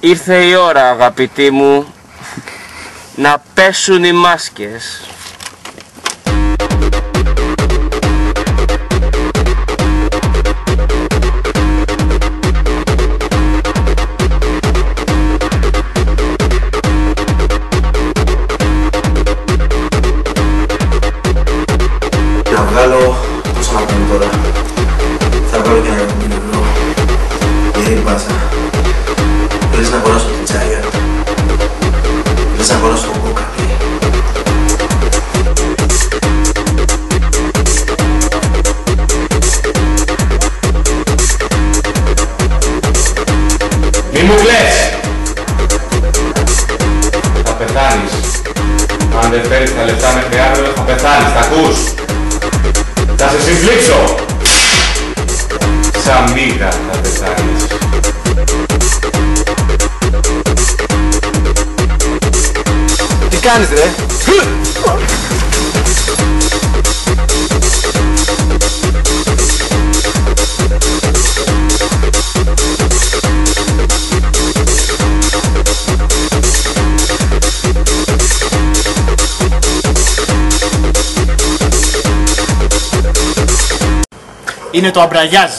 Ήρθε η ώρα, αγαπητοί μου, να πέσουν οι μάσκες. Να βγάλω πόσα να κάνω τώρα. Θα βγάλω και ένα ευρώ. Γιατί πάσα. Θέλεις να αγοράσω την τσάγια. Θέλεις να αγοράσω το κόκκαλι. Μη μου κλαις! Θα πεθάνεις. Αν δεν φέρεις τα λεφτά μέχρι αύριο θα πεθάνεις, τα ακούς? Θα σε συμφλήξω! Σαν μύγα θα πεθάνεις. Τι κάνεις ρε? Είναι το αμπραγιάζ.